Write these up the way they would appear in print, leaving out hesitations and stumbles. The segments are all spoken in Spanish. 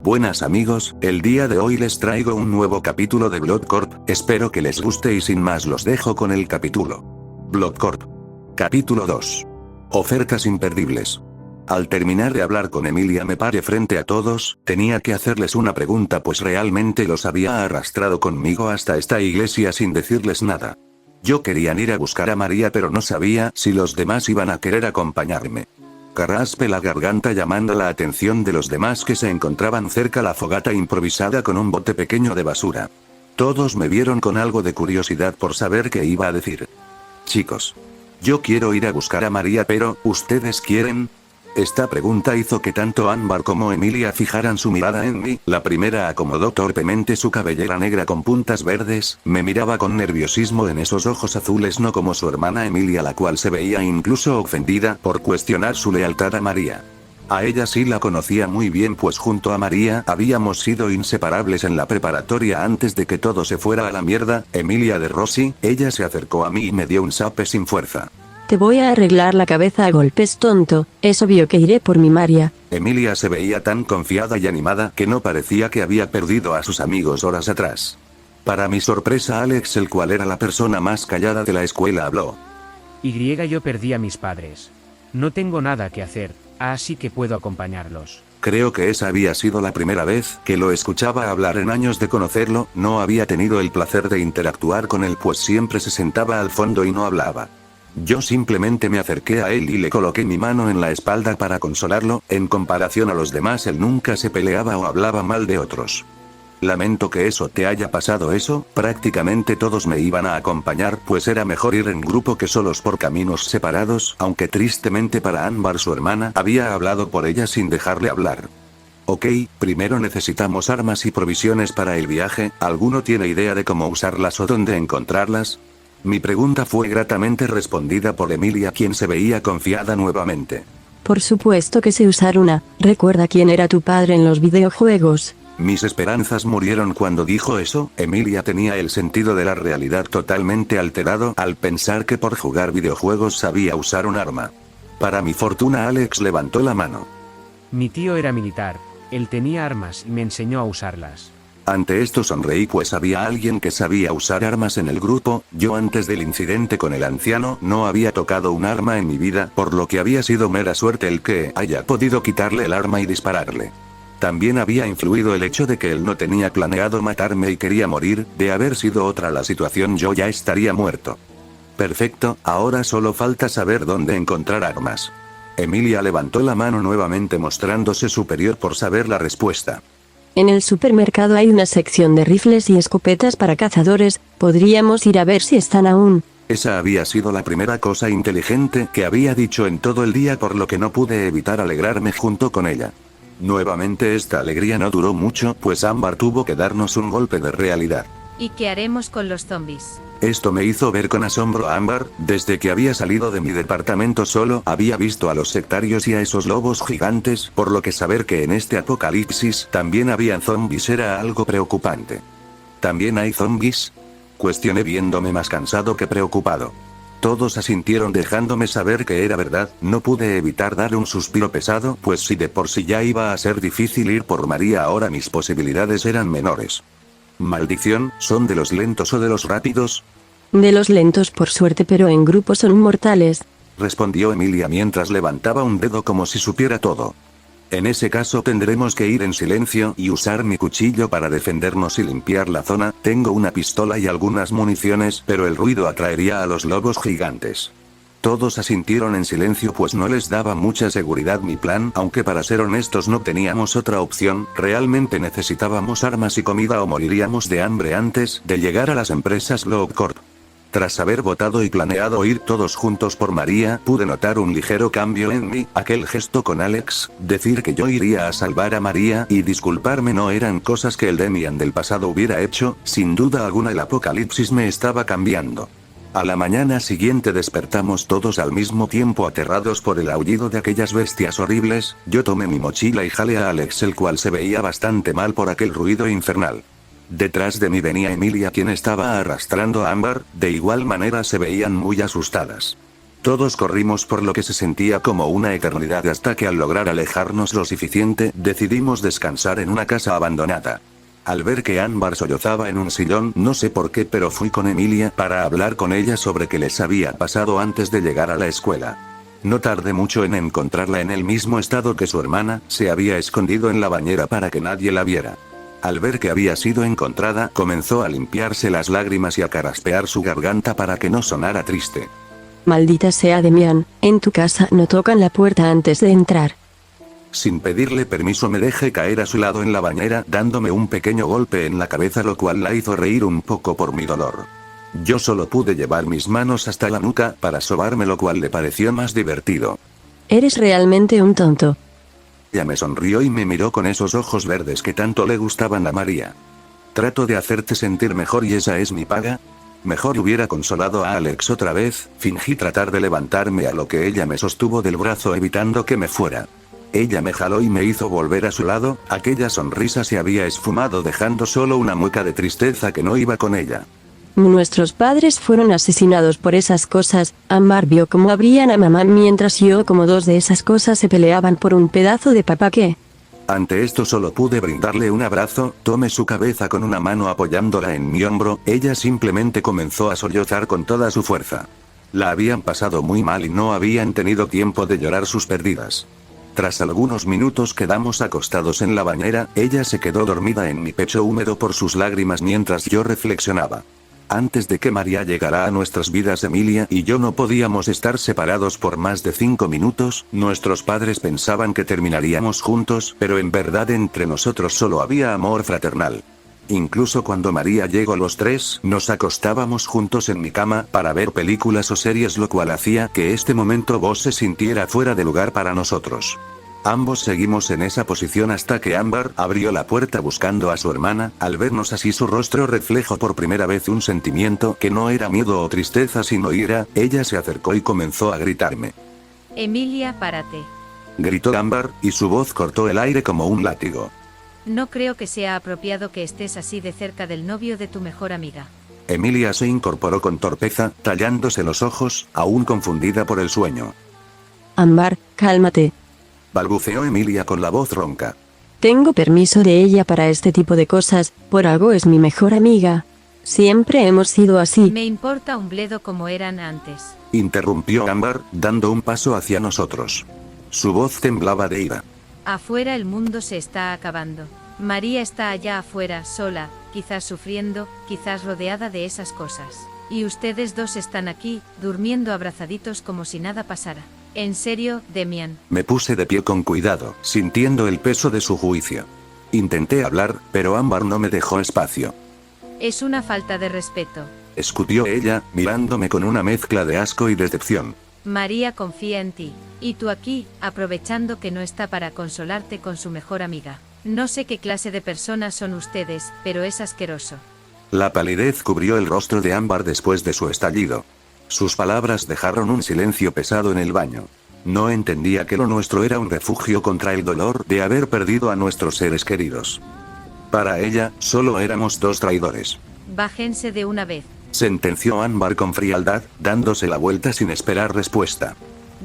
Buenas amigos, el día de hoy les traigo un nuevo capítulo de Blood Corp, espero que les guste y sin más los dejo con el capítulo. Blood Corp. Capítulo 2. Ofertas imperdibles. Al terminar de hablar con Emilia me paré frente a todos, tenía que hacerles una pregunta pues realmente los había arrastrado conmigo hasta esta iglesia sin decirles nada. Yo quería ir a buscar a María pero no sabía si los demás iban a querer acompañarme. Carraspé la garganta llamando la atención de los demás que se encontraban cerca la fogata improvisada con un bote pequeño de basura. Todos me vieron con algo de curiosidad por saber qué iba a decir. Chicos. Yo quiero ir a buscar a María pero, ¿ustedes quieren? Esta pregunta hizo que tanto Ámbar como Emilia fijaran su mirada en mí, la primera acomodó torpemente su cabellera negra con puntas verdes, me miraba con nerviosismo en esos ojos azules no como su hermana Emilia la cual se veía incluso ofendida por cuestionar su lealtad a María. A ella sí la conocía muy bien pues junto a María habíamos sido inseparables en la preparatoria antes de que todo se fuera a la mierda, Emilia de Rossi, ella se acercó a mí y me dio un zape sin fuerza. Te voy a arreglar la cabeza a golpes, tonto, es obvio que iré por mi María. Emilia se veía tan confiada y animada que no parecía que había perdido a sus amigos horas atrás. Para mi sorpresa Alex, el cual era la persona más callada de la escuela, habló. Yo perdí a mis padres. No tengo nada que hacer, así que puedo acompañarlos. Creo que esa había sido la primera vez que lo escuchaba hablar en años de conocerlo, no había tenido el placer de interactuar con él pues siempre se sentaba al fondo y no hablaba. Yo simplemente me acerqué a él y le coloqué mi mano en la espalda para consolarlo, en comparación a los demás él nunca se peleaba o hablaba mal de otros. Lamento que eso te haya pasado eso, prácticamente todos me iban a acompañar pues era mejor ir en grupo que solos por caminos separados, aunque tristemente para Ámbar su hermana había hablado por ella sin dejarle hablar. Ok, primero necesitamos armas y provisiones para el viaje, ¿alguno tiene idea de cómo usarlas o dónde encontrarlas? Mi pregunta fue gratamente respondida por Emilia quien se veía confiada nuevamente. Por supuesto que sé usar una, recuerda quién era tu padre en los videojuegos. Mis esperanzas murieron cuando dijo eso, Emilia tenía el sentido de la realidad totalmente alterado al pensar que por jugar videojuegos sabía usar un arma. Para mi fortuna Alex levantó la mano. Mi tío era militar, él tenía armas y me enseñó a usarlas. Ante esto sonreí pues había alguien que sabía usar armas en el grupo, yo antes del incidente con el anciano no había tocado un arma en mi vida, por lo que había sido mera suerte el que haya podido quitarle el arma y dispararle. También había influido el hecho de que él no tenía planeado matarme y quería morir, de haber sido otra la situación yo ya estaría muerto. Perfecto, ahora solo falta saber dónde encontrar armas. Emilia levantó la mano nuevamente mostrándose superior por saber la respuesta. En el supermercado hay una sección de rifles y escopetas para cazadores, podríamos ir a ver si están aún. Esa había sido la primera cosa inteligente que había dicho en todo el día por lo que no pude evitar alegrarme junto con ella. Nuevamente esta alegría no duró mucho pues Ámbar tuvo que darnos un golpe de realidad. ¿Y qué haremos con los zombies? Esto me hizo ver con asombro a Ámbar, desde que había salido de mi departamento solo había visto a los sectarios y a esos lobos gigantes, por lo que saber que en este apocalipsis también habían zombies era algo preocupante. ¿También hay zombies? Cuestioné viéndome más cansado que preocupado. Todos asintieron dejándome saber que era verdad, no pude evitar dar un suspiro pesado pues si de por sí ya iba a ser difícil ir por María ahora mis posibilidades eran menores. Maldición, ¿son de los lentos o de los rápidos? De los lentos por suerte pero en grupo son mortales. Respondió Emilia mientras levantaba un dedo como si supiera todo. En ese caso tendremos que ir en silencio y usar mi cuchillo para defendernos y limpiar la zona, tengo una pistola y algunas municiones pero el ruido atraería a los lobos gigantes. Todos asintieron en silencio pues no les daba mucha seguridad mi plan, aunque para ser honestos no teníamos otra opción, realmente necesitábamos armas y comida o moriríamos de hambre antes de llegar a las empresas Blood Corp. Tras haber votado y planeado ir todos juntos por María, pude notar un ligero cambio en mí, aquel gesto con Alex, decir que yo iría a salvar a María y disculparme no eran cosas que el Demian del pasado hubiera hecho, sin duda alguna el apocalipsis me estaba cambiando. A la mañana siguiente despertamos todos al mismo tiempo aterrados por el aullido de aquellas bestias horribles, yo tomé mi mochila y jalé a Alex el cual se veía bastante mal por aquel ruido infernal. Detrás de mí venía Emilia quien estaba arrastrando a Ámbar, de igual manera se veían muy asustadas. Todos corrimos por lo que se sentía como una eternidad hasta que al lograr alejarnos lo suficiente, decidimos descansar en una casa abandonada. Al ver que Ámbar sollozaba en un sillón, no sé por qué, pero fui con Emilia para hablar con ella sobre qué les había pasado antes de llegar a la escuela. No tardé mucho en encontrarla en el mismo estado que su hermana, se había escondido en la bañera para que nadie la viera. Al ver que había sido encontrada, comenzó a limpiarse las lágrimas y a carraspear su garganta para que no sonara triste. Maldita sea Demian, en tu casa no tocan la puerta antes de entrar. Sin pedirle permiso me dejé caer a su lado en la bañera, dándome un pequeño golpe en la cabeza, lo cual la hizo reír un poco por mi dolor. Yo solo pude llevar mis manos hasta la nuca para sobarme, lo cual le pareció más divertido. Eres realmente un tonto. Ella me sonrió y me miró con esos ojos verdes que tanto le gustaban a María. Trato de hacerte sentir mejor y esa es mi paga. Mejor hubiera consolado a Alex otra vez, fingí tratar de levantarme a lo que ella me sostuvo del brazo evitando que me fuera. Ella me jaló y me hizo volver a su lado, aquella sonrisa se había esfumado dejando solo una mueca de tristeza que no iba con ella. Nuestros padres fueron asesinados por esas cosas. Ámbar vio cómo abrían a mamá mientras yo como dos de esas cosas se peleaban por un pedazo de papá que... Ante esto solo pude brindarle un abrazo, tomé su cabeza con una mano apoyándola en mi hombro, ella simplemente comenzó a sollozar con toda su fuerza. La habían pasado muy mal y no habían tenido tiempo de llorar sus pérdidas. Tras algunos minutos quedamos acostados en la bañera, ella se quedó dormida en mi pecho húmedo por sus lágrimas mientras yo reflexionaba. Antes de que María llegara a nuestras vidas, Emilia y yo no podíamos estar separados por más de 5 minutos, nuestros padres pensaban que terminaríamos juntos, pero en verdad entre nosotros solo había amor fraternal. Incluso cuando María llegó, los tres nos acostábamos juntos en mi cama para ver películas o series, lo cual hacía que este momento vos se sintiera fuera de lugar para nosotros. Ambos seguimos en esa posición hasta que Ámbar abrió la puerta buscando a su hermana. Al vernos así su rostro reflejó por primera vez un sentimiento que no era miedo o tristeza sino ira. Ella se acercó y comenzó a gritarme. Emilia, párate. Gritó Ámbar, y su voz cortó el aire como un látigo. No creo que sea apropiado que estés así de cerca del novio de tu mejor amiga. Emilia se incorporó con torpeza, tallándose los ojos, aún confundida por el sueño. Ámbar, cálmate. Balbuceó Emilia con la voz ronca. Tengo permiso de ella para este tipo de cosas, por algo es mi mejor amiga. Siempre hemos sido así. Me importa un bledo como eran antes. Interrumpió Ámbar, dando un paso hacia nosotros. Su voz temblaba de ira. Afuera el mundo se está acabando. María está allá afuera, sola, quizás sufriendo, quizás rodeada de esas cosas. Y ustedes dos están aquí, durmiendo abrazaditos como si nada pasara. En serio, Demian. Me puse de pie con cuidado, sintiendo el peso de su juicio. Intenté hablar, pero Ámbar no me dejó espacio. Es una falta de respeto. Escutió ella, mirándome con una mezcla de asco y decepción. María confía en ti. Y tú aquí, aprovechando que no está para consolarte con su mejor amiga. No sé qué clase de personas son ustedes, pero es asqueroso. La palidez cubrió el rostro de Ámbar después de su estallido. Sus palabras dejaron un silencio pesado en el baño. No entendía que lo nuestro era un refugio contra el dolor de haber perdido a nuestros seres queridos. Para ella, solo éramos dos traidores. Bájense de una vez. Sentenció Ámbar con frialdad, dándose la vuelta sin esperar respuesta.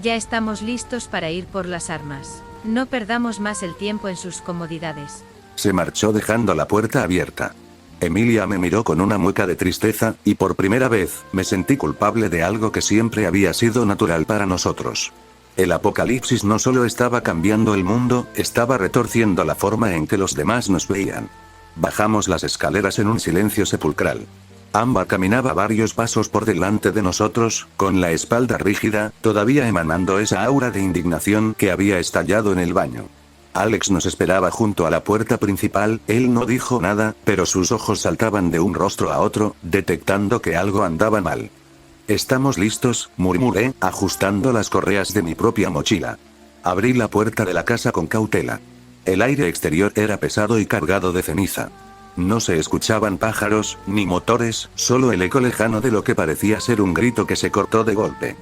Ya estamos listos para ir por las armas. No perdamos más el tiempo en sus comodidades. Se marchó dejando la puerta abierta. Emilia me miró con una mueca de tristeza, y por primera vez, me sentí culpable de algo que siempre había sido natural para nosotros. El apocalipsis no solo estaba cambiando el mundo, estaba retorciendo la forma en que los demás nos veían. Bajamos las escaleras en un silencio sepulcral. Ámbar caminaba varios pasos por delante de nosotros, con la espalda rígida, todavía emanando esa aura de indignación que había estallado en el baño. Alex nos esperaba junto a la puerta principal, él no dijo nada, pero sus ojos saltaban de un rostro a otro, detectando que algo andaba mal. «Estamos listos», murmuré, ajustando las correas de mi propia mochila. Abrí la puerta de la casa con cautela. El aire exterior era pesado y cargado de ceniza. No se escuchaban pájaros, ni motores, solo el eco lejano de lo que parecía ser un grito que se cortó de golpe.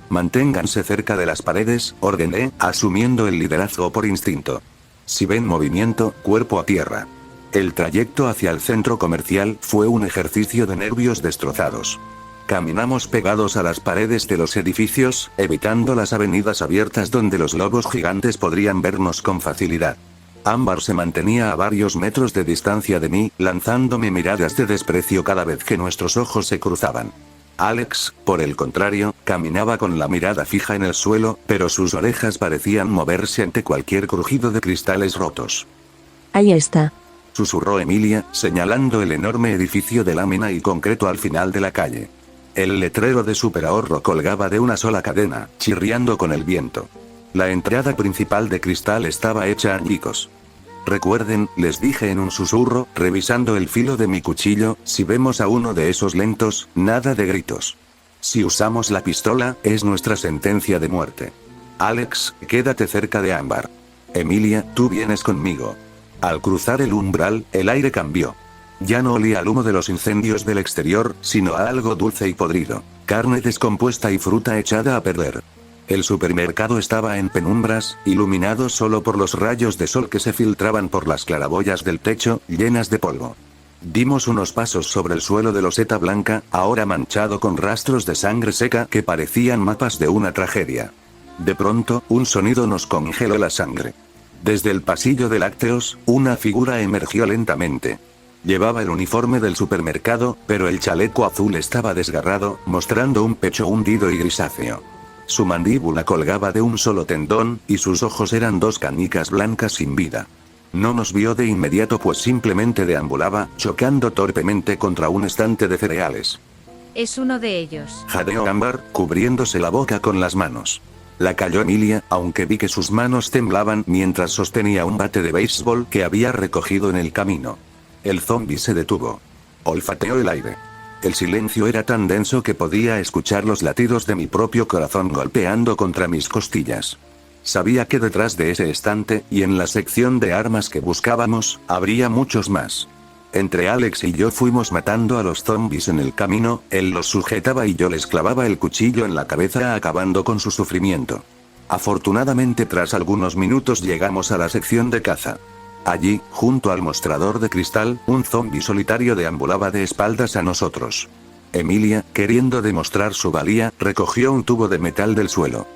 «Manténganse cerca de las paredes», ordené, asumiendo el liderazgo por instinto. «Si ven movimiento, cuerpo a tierra». El trayecto hacia el centro comercial fue un ejercicio de nervios destrozados. Caminamos pegados a las paredes de los edificios, evitando las avenidas abiertas donde los lobos gigantes podrían vernos con facilidad. Ámbar se mantenía a varios metros de distancia de mí, lanzándome miradas de desprecio cada vez que nuestros ojos se cruzaban. Alex, por el contrario, caminaba con la mirada fija en el suelo, pero sus orejas parecían moverse ante cualquier crujido de cristales rotos. Ahí está. Susurró Emilia, señalando el enorme edificio de lámina y concreto al final de la calle. El letrero de superahorro colgaba de una sola cadena, chirriando con el viento. La entrada principal de cristal estaba hecha añicos. Recuerden, les dije en un susurro, revisando el filo de mi cuchillo, si vemos a uno de esos lentos, nada de gritos. Si usamos la pistola, es nuestra sentencia de muerte. Alex, quédate cerca de Ámbar. Emilia, tú vienes conmigo. Al cruzar el umbral, el aire cambió. Ya no olía al humo de los incendios del exterior, sino a algo dulce y podrido, carne descompuesta y fruta echada a perder. El supermercado estaba en penumbras, iluminado solo por los rayos de sol que se filtraban por las claraboyas del techo, llenas de polvo. Dimos unos pasos sobre el suelo de loseta blanca, ahora manchado con rastros de sangre seca que parecían mapas de una tragedia. De pronto, un sonido nos congeló la sangre. Desde el pasillo de lácteos, una figura emergió lentamente. Llevaba el uniforme del supermercado, pero el chaleco azul estaba desgarrado, mostrando un pecho hundido y grisáceo. Su mandíbula colgaba de un solo tendón, y sus ojos eran dos canicas blancas sin vida. No nos vio de inmediato pues simplemente deambulaba, chocando torpemente contra un estante de cereales. Es uno de ellos. Jadeó Ámbar, cubriéndose la boca con las manos. La calló Emilia, aunque vi que sus manos temblaban mientras sostenía un bate de béisbol que había recogido en el camino. El zombi se detuvo. Olfateó el aire. El silencio era tan denso que podía escuchar los latidos de mi propio corazón golpeando contra mis costillas. Sabía que detrás de ese estante, y en la sección de armas que buscábamos, habría muchos más. Entre Alex y yo fuimos matando a los zombis en el camino, él los sujetaba y yo les clavaba el cuchillo en la cabeza acabando con su sufrimiento. Afortunadamente tras algunos minutos llegamos a la sección de caza. Allí, junto al mostrador de cristal, un zombi solitario deambulaba de espaldas a nosotros. Emilia, queriendo demostrar su valía, recogió un tubo de metal del suelo.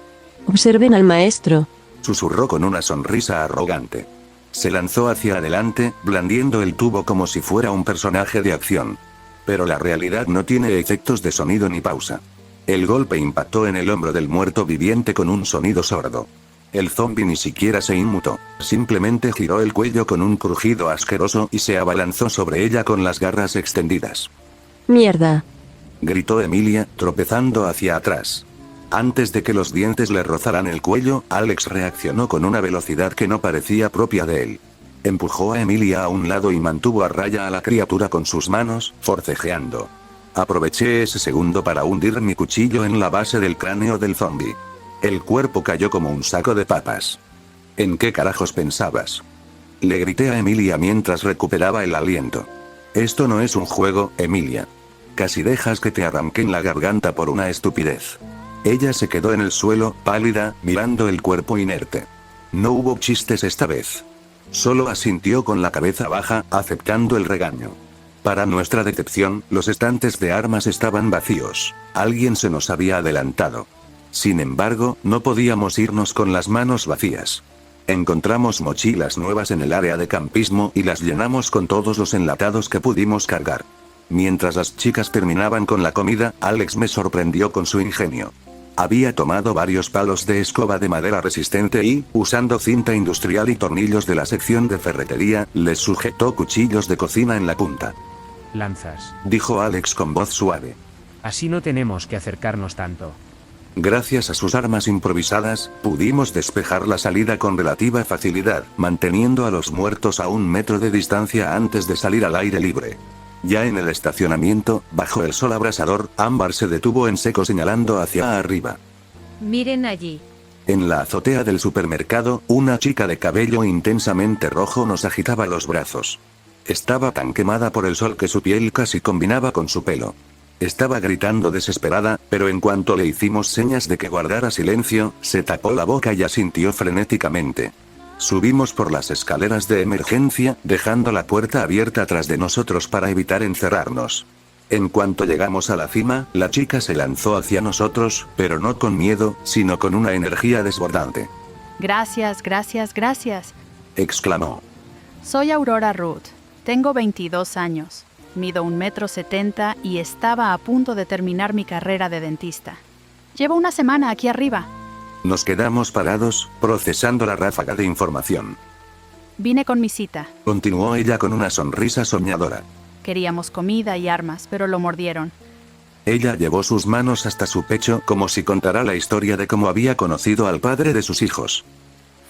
Observen al maestro. Susurró con una sonrisa arrogante. Se lanzó hacia adelante, blandiendo el tubo como si fuera un personaje de acción. Pero la realidad no tiene efectos de sonido ni pausa. El golpe impactó en el hombro del muerto viviente con un sonido sordo. El zombi ni siquiera se inmutó, simplemente giró el cuello con un crujido asqueroso y se abalanzó sobre ella con las garras extendidas. Mierda. Gritó Emilia, tropezando hacia atrás. Antes de que los dientes le rozaran el cuello, Alex reaccionó con una velocidad que no parecía propia de él. Empujó a Emilia a un lado y mantuvo a raya a la criatura con sus manos, forcejeando. Aproveché ese segundo para hundir mi cuchillo en la base del cráneo del zombi. El cuerpo cayó como un saco de papas. ¿En qué carajos pensabas? Le grité a Emilia mientras recuperaba el aliento. Esto no es un juego, Emilia. Casi dejas que te arranquen la garganta por una estupidez. Ella se quedó en el suelo, pálida, mirando el cuerpo inerte. No hubo chistes esta vez. Solo asintió con la cabeza baja, aceptando el regaño. Para nuestra decepción, los estantes de armas estaban vacíos. Alguien se nos había adelantado. Sin embargo, no podíamos irnos con las manos vacías. Encontramos mochilas nuevas en el área de campismo y las llenamos con todos los enlatados que pudimos cargar. Mientras las chicas terminaban con la comida, Alex me sorprendió con su ingenio. Había tomado varios palos de escoba de madera resistente y, usando cinta industrial y tornillos de la sección de ferretería, les sujetó cuchillos de cocina en la punta. Lanzas. Dijo Alex con voz suave. Así no tenemos que acercarnos tanto. Gracias a sus armas improvisadas, pudimos despejar la salida con relativa facilidad, manteniendo a los muertos a 1 metro de distancia antes de salir al aire libre. Ya en el estacionamiento, bajo el sol abrasador, Ámbar se detuvo en seco señalando hacia arriba. Miren allí. En la azotea del supermercado, una chica de cabello intensamente rojo nos agitaba los brazos. Estaba tan quemada por el sol que su piel casi combinaba con su pelo. Estaba gritando desesperada, pero en cuanto le hicimos señas de que guardara silencio, se tapó la boca y asintió frenéticamente. Subimos por las escaleras de emergencia, dejando la puerta abierta tras de nosotros para evitar encerrarnos. En cuanto llegamos a la cima, la chica se lanzó hacia nosotros, pero no con miedo, sino con una energía desbordante. Gracias, gracias, gracias. Exclamó. Soy Aurora Ruth. Tengo 22 años. Mido 1,70 m y estaba a punto de terminar mi carrera de dentista. Llevo una semana aquí arriba. Nos quedamos parados, procesando la ráfaga de información. Vine con mi cita. Continuó ella con una sonrisa soñadora. Queríamos comida y armas, pero lo mordieron. Ella llevó sus manos hasta su pecho como si contara la historia de cómo había conocido al padre de sus hijos.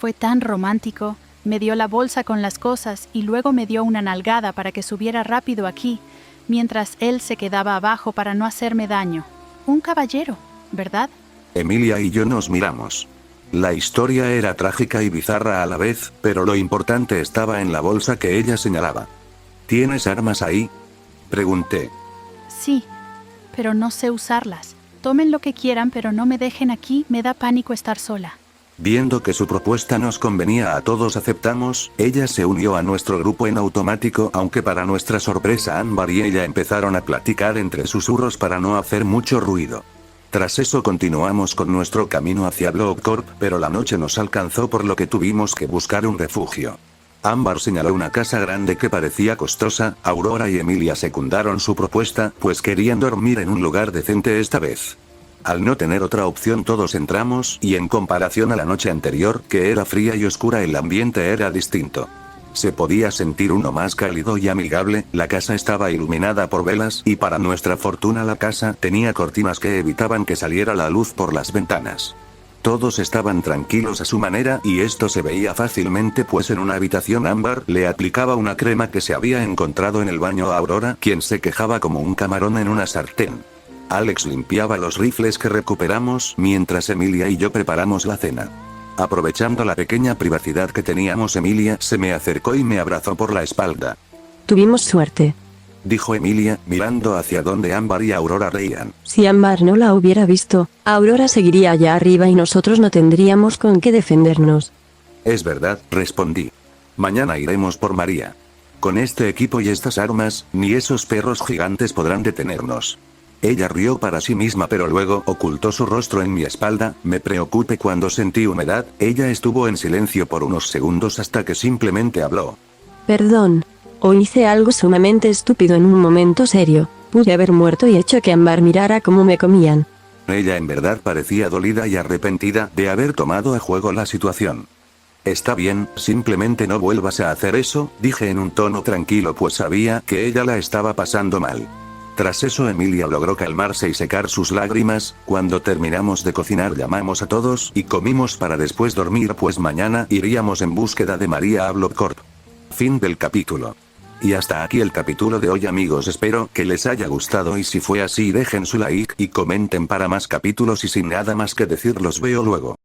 Fue tan romántico. Me dio la bolsa con las cosas y luego me dio una nalgada para que subiera rápido aquí, mientras él se quedaba abajo para no hacerme daño. Un caballero, ¿verdad? Emilia y yo nos miramos. La historia era trágica y bizarra a la vez, pero lo importante estaba en la bolsa que ella señalaba. ¿Tienes armas ahí?, pregunté. Sí, pero no sé usarlas. Tomen lo que quieran, pero no me dejen aquí, me da pánico estar sola. Viendo que su propuesta nos convenía a todos, aceptamos. Ella se unió a nuestro grupo en automático, aunque para nuestra sorpresa Ámbar y ella empezaron a platicar entre susurros para no hacer mucho ruido. Tras eso continuamos con nuestro camino hacia Blood Corp, pero la noche nos alcanzó por lo que tuvimos que buscar un refugio. Ámbar señaló una casa grande que parecía costosa. Aurora y Emilia secundaron su propuesta, pues querían dormir en un lugar decente esta vez. Al no tener otra opción todos entramos, y en comparación a la noche anterior, que era fría y oscura, el ambiente era distinto. Se podía sentir uno más cálido y amigable. La casa estaba iluminada por velas, y para nuestra fortuna la casa tenía cortinas que evitaban que saliera la luz por las ventanas. Todos estaban tranquilos a su manera, y esto se veía fácilmente, pues en una habitación Ámbar le aplicaba una crema que se había encontrado en el baño a Aurora, quien se quejaba como un camarón en una sartén. Alex limpiaba los rifles que recuperamos, mientras Emilia y yo preparamos la cena. Aprovechando la pequeña privacidad que teníamos, Emilia se me acercó y me abrazó por la espalda. Tuvimos suerte. Dijo Emilia, mirando hacia donde Ámbar y Aurora reían. Si Ámbar no la hubiera visto, Aurora seguiría allá arriba y nosotros no tendríamos con qué defendernos. Es verdad, respondí. Mañana iremos por María. Con este equipo y estas armas, ni esos perros gigantes podrán detenernos. Ella rió para sí misma, pero luego ocultó su rostro en mi espalda. Me preocupé cuando sentí humedad. Ella estuvo en silencio por unos segundos hasta que simplemente habló. Perdón. Hoy hice algo sumamente estúpido en un momento serio. Pude haber muerto y hecho que Ámbar mirara cómo me comían. Ella en verdad parecía dolida y arrepentida de haber tomado a juego la situación. Está bien, simplemente no vuelvas a hacer eso, dije en un tono tranquilo, pues sabía que ella la estaba pasando mal. Tras eso Emilia logró calmarse y secar sus lágrimas. Cuando terminamos de cocinar llamamos a todos y comimos para después dormir, pues mañana iríamos en búsqueda de María a Blood Corp. Fin del capítulo. Y hasta aquí el capítulo de hoy, amigos, espero que les haya gustado, y si fue así dejen su like y comenten para más capítulos, y sin nada más que decir los veo luego.